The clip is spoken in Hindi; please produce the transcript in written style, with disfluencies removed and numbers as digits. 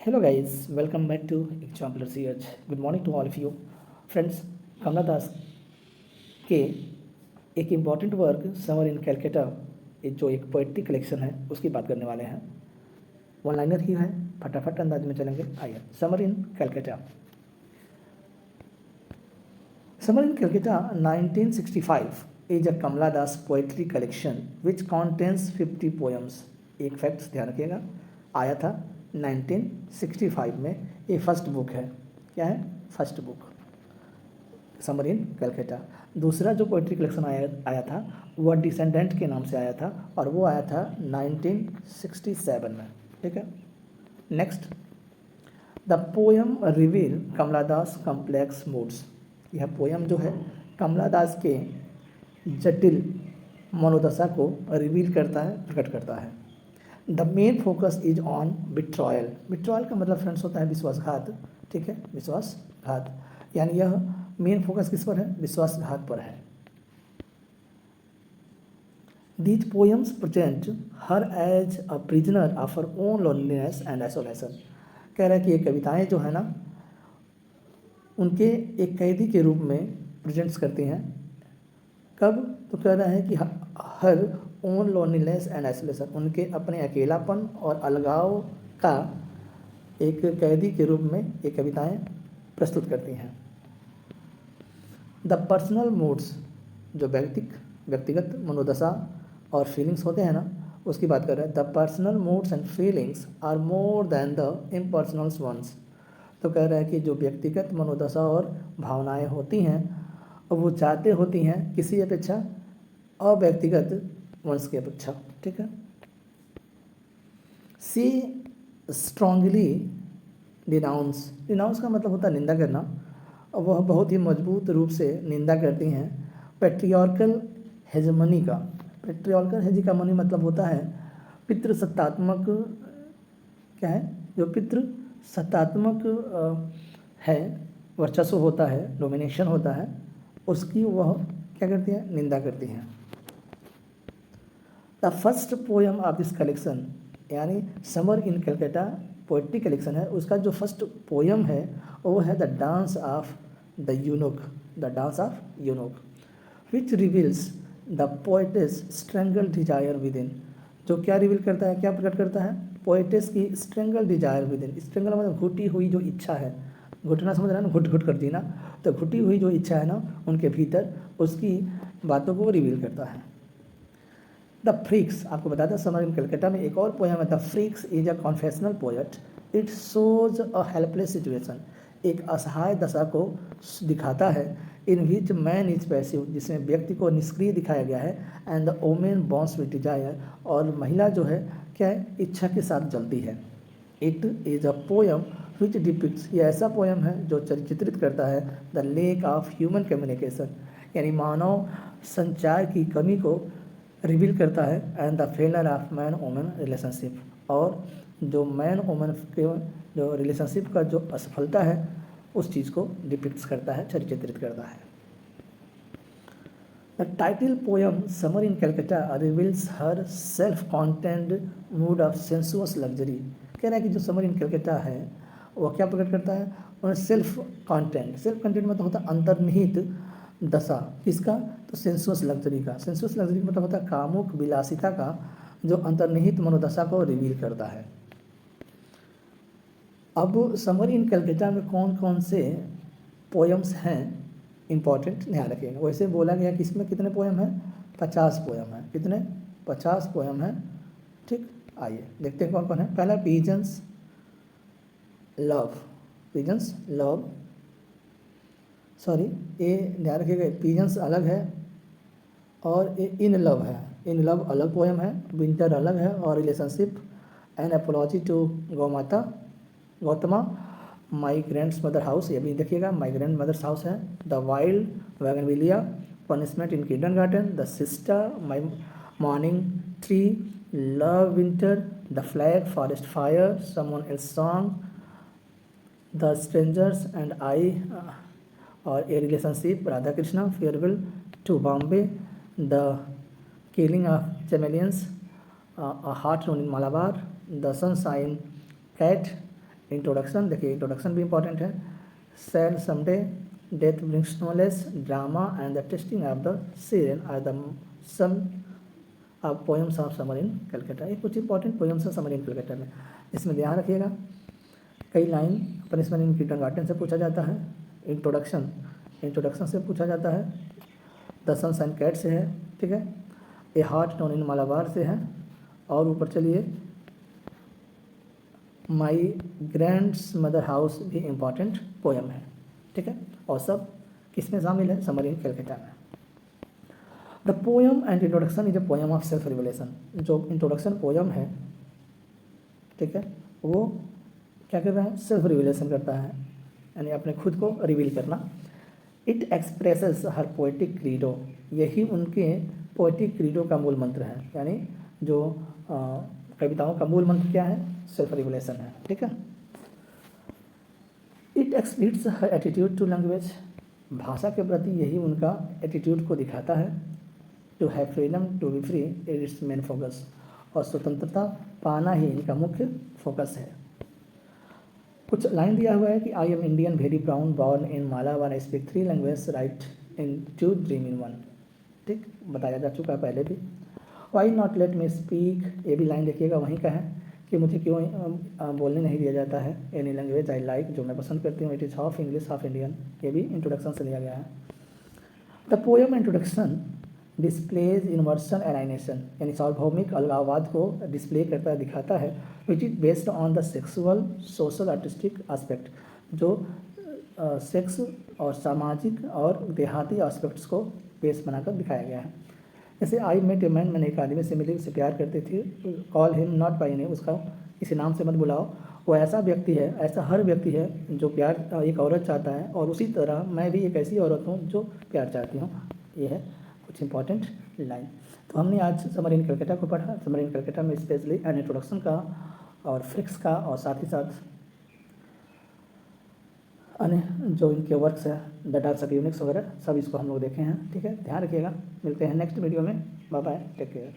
Hello guys, welcome back to Example CH. Good morning to all of you. Friends, कमला दास के एक important work summer in Calcutta जो एक पोइट्री कलेक्शन है उसकी बात करने वाले हैं। वन लाइनर ही है, फटाफट अंदाज में चलेंगे। आइए, summer in Calcutta. Summer in Calcutta 1965 is a Kamala Das poetry collection which contains 50 poems. एक फैक्ट्स ध्यान रखिएगा, आया था 1965 में। ये फर्स्ट बुक है। क्या है? First book summer in Calcutta. दूसरा जो पोइट्री कलेक्शन आया था वह डिसेंडेंट के नाम से आया था और वो आया था 1967 में। ठीक है। Next, the poem reveal Kamala Das complex moods. यह पोएम जो है कमला दास के जटिल मनोदशा को रिवील करता है, प्रकट करता है। The main focus is on betrayal. Betrayal का मतलब फ्रेंड्स होता है विश्वासघात। ठीक है, विश्वासघात, यानी यह मेन फोकस किस पर है? विश्वासघात पर है। These poems present her as a prisoner of her own loneliness and isolation. कह रहा है कि ये कविताएं जो है ना उनके एक कैदी के रूप में प्रेजेंट्स करती हैं। कब? तो कह रहा है कि हर ओन लोनलीनेस एंड आइसोलेशन, उनके अपने अकेलापन और अलगाव का एक कैदी के रूप में ये कविताएं प्रस्तुत करती हैं। द पर्सनल मूड्स, जो व्यक्तिगत मनोदशा और फीलिंग्स होते हैं ना, उसकी बात कर रहे हैं। The personal moods and feelings are more than the impersonal ones. तो कह रहा है कि जो व्यक्तिगत मनोदशा और भावनाएं होती हैं और वो चाहते होती हैं किसी अपेक्षा अव्यक्तिगत वंश की अपेक्षा। ठीक है। सी स्ट्रांगली डिनाउंस का मतलब होता है निंदा करना, और वह बहुत ही मजबूत रूप से निंदा करती हैं पैट्रियार्कल हेजमनी का। पैट्रियार्कल हेजमनी मतलब होता है पितृसत्तात्मक, क्या है? जो पितृसत्तात्मक है, वर्चस्व होता है, डोमिनेशन होता है, उसकी वह क्या करती है? निंदा करती हैं। The first poem of this collection, यानी summer in Calcutta poetry collection है, उसका जो फर्स्ट पोएम है वो है the dance of the eunuch. The dance of eunuch which reveals the poetess strangle desire within. जो क्या रिवील करता है, क्या प्रकट करता है? पोएटेस की strangle desire within. Strangle मतलब घुटी हुई जो इच्छा है, घुटना समझ रहा है ना, घुट घुट कर जीना। तो घुटी हुई जो इच्छा है ना उनके भीतर, उसकी बातों को रिवील करता है। द फ्रीक्स, आपको बताया था समर इन कैलकाटा में एक और पोएम है the freaks is a confessional poet. It shows a helpless situation. एक असहाय दशा को दिखाता है। In which man is passive, जिसमें व्यक्ति को निष्क्रिय दिखाया गया है। And the women burns with desire, और महिला जो है क्या है? इच्छा के साथ जलती है। It is a poem which depicts, ये ऐसा पोएम है जो चित्रित करता है the lake of human communication, यानी मानव संचार की कमी को रिवील करता है। And the failure of man women relationship, और जो मैन वोमेन के जो रिलेशनशिप का जो असफलता है उस चीज़ को डिपिक्ट्स करता है, चित्रित करता है। The title poem summer in Calcutta reveals her self contained mood off sensuous luxury. कह रहा है कि जो समर इन कैलकाटा है वह क्या प्रकट करता है? और सेल्फ कंटेंट मतलब होता है अंतर्निहित दशा। किसका? तो सेंसुअस लग्जरी का। सेंसुअस लग्जरी मतलब होता है कामुक विलासिता का, जो अंतर्निहित मनोदशा को रिवील करता है। अब समर इन कैलकाटा में कौन कौन से पोएम्स हैं इम्पॉर्टेंट, ध्यान रखिएगा। वैसे बोला गया कि इसमें कितने पोएम हैं? 50 पोएम हैं। कितने? 50 पोएम हैं। ठीक, आइए देखते हैं कौन कौन है। पहला पिजन्स लव, सॉरी, ये ध्यान रखिएगा, पिजन्स अलग है और ये इन लव है। इन लव अलग पोएम है, विंटर अलग है, और relationship an apology to Gautama, my grandmother house, ये भी देखिएगा, माई ग्रैंड मदर्स हाउस है। The wild bougainvillea, punishment in kindergarten, the sister, my morning tree, love winter, the flag, forest fire, someone else song, the strangers and I, और a relationship, Radha Krishna, farewell to Bombay, the killing of chameleons, a heart in Malabar, the sunshine cat, introduction, देखिए इंट्रोडक्शन भी इंपॉर्टेंट है। Sad someday, death brings knowledge, drama and the testing of the serial are the sum of poems of summer in Calcutta. ये कुछ इंपॉर्टेंट पोएम्स है समर इन कलकत्ता में, इसमें ध्यान रखिएगा। कई लाइन पनिशमेंट इन किंडरगार्टन से पूछा जाता है। इंट्रोडक्शन से पूछा जाता है। द सन्स एंड कैट से है, ठीक है। ए हार्ट टोन इन मालाबार से है। और ऊपर चलिए, माई ग्रैंड्स मदर हाउस भी इम्पॉर्टेंट पोएम है, ठीक है। और सब किसमें शामिल है? समर इन कलकत्ता में। The poem and introduction is a poem of self revelation. जो इंट्रोडक्शन पोएम है, ठीक है, वो क्या कर रहा है? सेल्फ रिविलेशन करता है, यानी अपने खुद को रिवील करना। It expresses her poetic credo, यही उनके पोएटिक क्रीडो का मूल मंत्र है। यानी जो कविताओं का मूल मंत्र क्या है? सेल्फ रिविलेशन है, ठीक है। It exploits her attitude to language, भाषा के प्रति यही उनका एटीट्यूड को दिखाता है। To have freedom to be free is its main focus, और स्वतंत्रता पाना ही इनका मुख्य फोकस है। कुछ लाइन दिया हुआ है कि I am Indian very proud born in Malabar, I speak 3 language write in 2 dream in 1, ठीक, बताया जा चुका है पहले भी। Why not let me speak, ये भी लाइन देखिएगा वहीं का है कि मुझे क्यों बोलने नहीं दिया जाता है। एनी लैंग्वेज आई लाइक, जो मैं पसंद करती हूँ। It is half English half Indian, ये भी इंट्रोडक्शन से लिया गया है। The poem introduction displays inversion alienation, यानी सार्वभौमिक अलगाववाद को डिस्प्ले करता है, दिखाता है। Which is based on the sexual social artistic aspect, जो सेक्स और सामाजिक और देहाती एस्पेक्ट्स को बेस बनाकर दिखाया गया है। जैसे आई मेट ए मैन, मैंने एक आदमी से मिली, उससे प्यार करती थी। Call him not by name, उसका किसी नाम से मत बुलाओ। वो ऐसा व्यक्ति है, ऐसा हर व्यक्ति है जो प्यार एक औरत चाहता है, और उसी तरह मैं भी एक ऐसी औरत हूँ जो प्यार चाहती हूँ। ये है कुछ इंपॉर्टेंट लाइन। तो हमने आज समर इन कलकत्ता को पढ़ा। समर इन कलकत्ता में स्पेशली एन इंट्रोडक्शन का और फ्रिक्स का, और साथ ही साथ अन्य जो इनके वर्क्स है, द डार्क्स ऑफ यूनिक्स वगैरह, सब इसको हम लोग देखे हैं, ठीक है। ध्यान रखिएगा, मिलते हैं नेक्स्ट वीडियो में। Bye bye, take care.